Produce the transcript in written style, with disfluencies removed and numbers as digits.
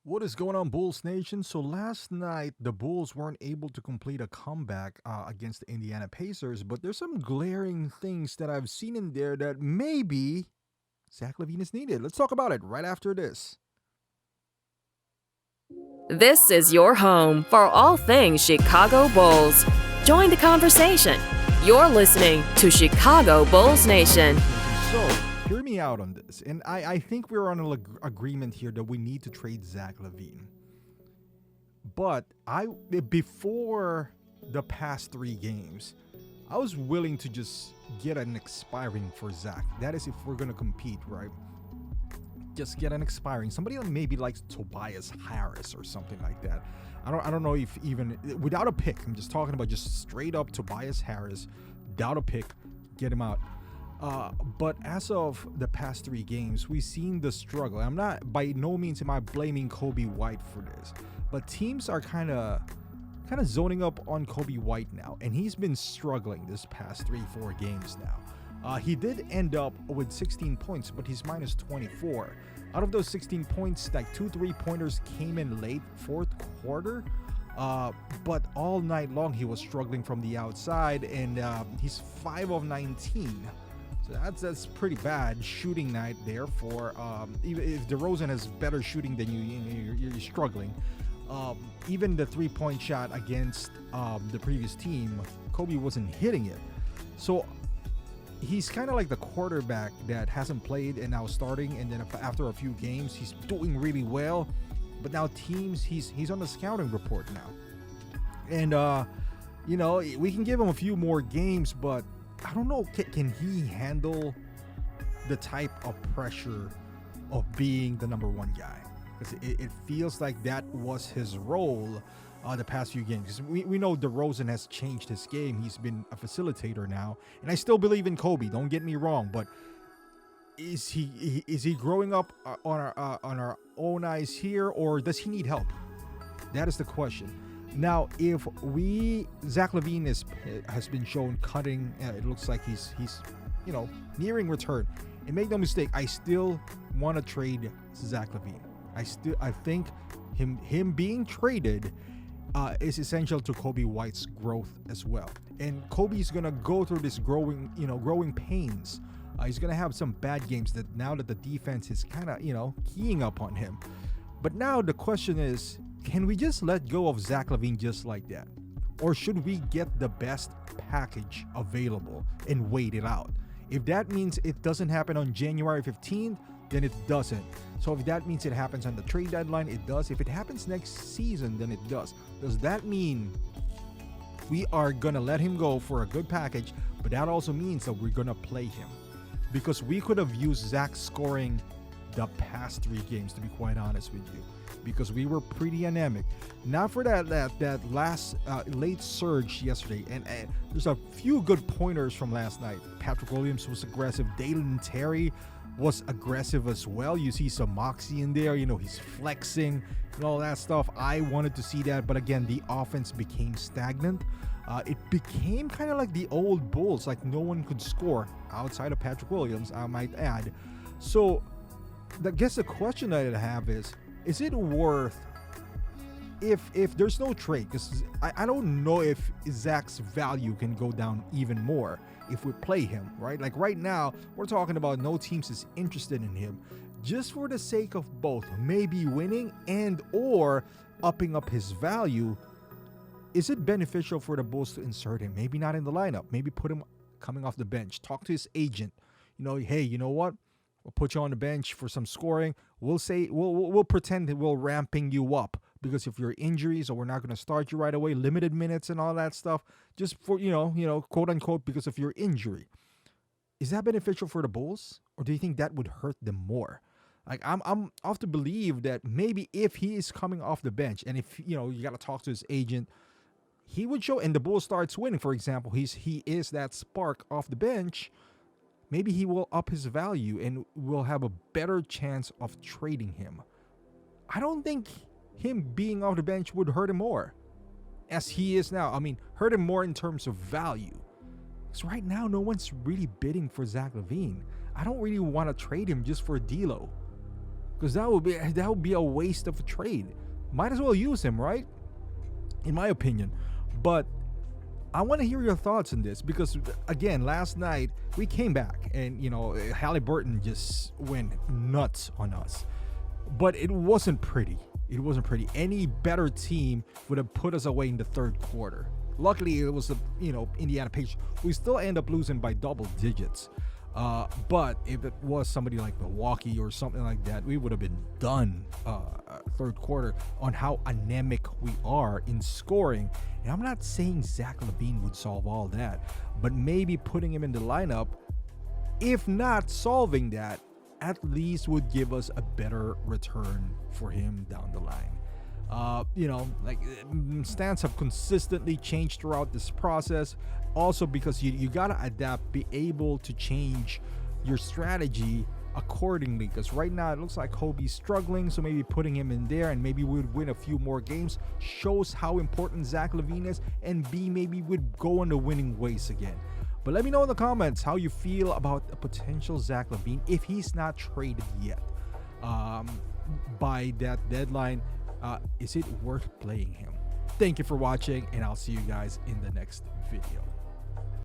What is going on, Bulls Nation? So last night, the Bulls weren't able to complete a comeback against the Indiana Pacers, but there's some glaring things that I've seen in there that maybe Zach Lavine is needed. Let's talk about it right after this. This is your home for all things Chicago Bulls. Join the conversation. You're listening to Chicago Bulls Nation. So, hear me out on this. And I think we're on an agreement here that we need to trade Zach Lavine. But before the past 3 games, I was willing to just get an expiring for Zach. That is if we're going to compete, right? Just get an expiring. Somebody that maybe likes Tobias Harris or something like that. I don't know if even without a pick. I'm just talking about just straight up Tobias Harris, without a pick, get him out. But as of the past 3 games, we've seen the struggle. I'm not, by no means am I blaming Kobe White for this, but teams are kind of zoning up on Kobe White now, and he's been struggling this past 3-4 games now. He did end up with 16 points, but he's minus 24. Out of those 16 points, like 2 3-pointers came in late fourth quarter. But all night long, he was struggling from the outside, and he's 5 of 19. So that's pretty bad shooting night there for even if DeRozan has better shooting than you're struggling. Even the 3-point shot against the previous team, Kobe wasn't hitting it. So he's kind of like the quarterback that hasn't played and now starting, and then after a few games, he's doing really well. But now teams, he's on the scouting report now. And, we can give him a few more games, but I don't know, can he handle the type of pressure of being the number one guy? Because it feels like that was his role the past few games. We know DeRozan has changed his game. He's been a facilitator now. And I still believe in Kobe, don't get me wrong, but is he growing up on our own eyes here, or does he need help? That is the question. Now, if Zach Lavine has been shown cutting, it looks like he's nearing return. And make no mistake, I still want to trade Zach Lavine. I think him being traded is essential to Kobe White's growth as well. And Kobe's gonna go through this growing pains. He's gonna have some bad games that now that the defense is kind of keying up on him. But now the question is, can we just let go of Zach Lavine just like that? Or should we get the best package available and wait it out? If that means it doesn't happen on January 15th, then it doesn't. So if that means it happens on the trade deadline, it does. If it happens next season, then it does. Does that mean we are going to let him go for a good package, but that also means that we're going to play him? Because we could have used Zach scoring the past 3 games, to be quite honest with you, because we were pretty anemic. Not for that last late surge yesterday, and there's a few good pointers from last night. Patrick Williams was aggressive. Dalen Terry was aggressive as well. You see some moxie in there. He's flexing and all that stuff. I wanted to see that, but again, the offense became stagnant. It became kind of like the old Bulls, like no one could score outside of Patrick Williams, I might add. So I guess the question that I have is it worth, if there's no trade, because I don't know if Zach's value can go down even more if we play him, right? Like right now, we're talking about no teams is interested in him, just for the sake of both maybe winning and or upping up his value. Is it beneficial for the Bulls to insert him? Maybe not in the lineup. Maybe put him coming off the bench. Talk to his agent. Hey, you know what? We'll put you on the bench for some scoring. We'll say we'll pretend that we're ramping you up because of your injuries, or we're not going to start you right away. Limited minutes and all that stuff, just for quote unquote, because of your injury. Is that beneficial for the Bulls, or do you think that would hurt them more? Like I'm off to believe that maybe if he is coming off the bench, and if you got to talk to his agent, he would show, and the Bulls starts winning, for example, he is that spark off the bench. Maybe he will up his value and we'll have a better chance of trading him. I don't think him being off the bench would hurt him more as he is now. I mean, hurt him more in terms of value. Because right now, no one's really bidding for Zach Lavine. I don't really want to trade him just for D'Lo. because that would be a waste of a trade. Might as well use him, right? In my opinion. But I want to hear your thoughts on this, because again, last night we came back and Halliburton just went nuts on us, but it wasn't pretty. It wasn't pretty. Any better team would have put us away in the third quarter. Luckily, it was the Indiana Pacers. We still end up losing by double digits. But if it was somebody like Milwaukee or something like that, we would have been done third quarter on how anemic we are in scoring. And I'm not saying Zach Lavine would solve all that, but maybe putting him in the lineup, if not solving that, at least would give us a better return for him down the line. Stance have consistently changed throughout this process. Also, because you gotta adapt, be able to change your strategy accordingly. Because right now it looks like Kobe's struggling, so maybe putting him in there and maybe we would win a few more games shows how important Zach Lavine is, and B, maybe would go on the winning ways again. But let me know in the comments how you feel about a potential Zach Lavine if he's not traded yet by that deadline. Is it worth playing him? Thank you for watching, and I'll see you guys in the next video.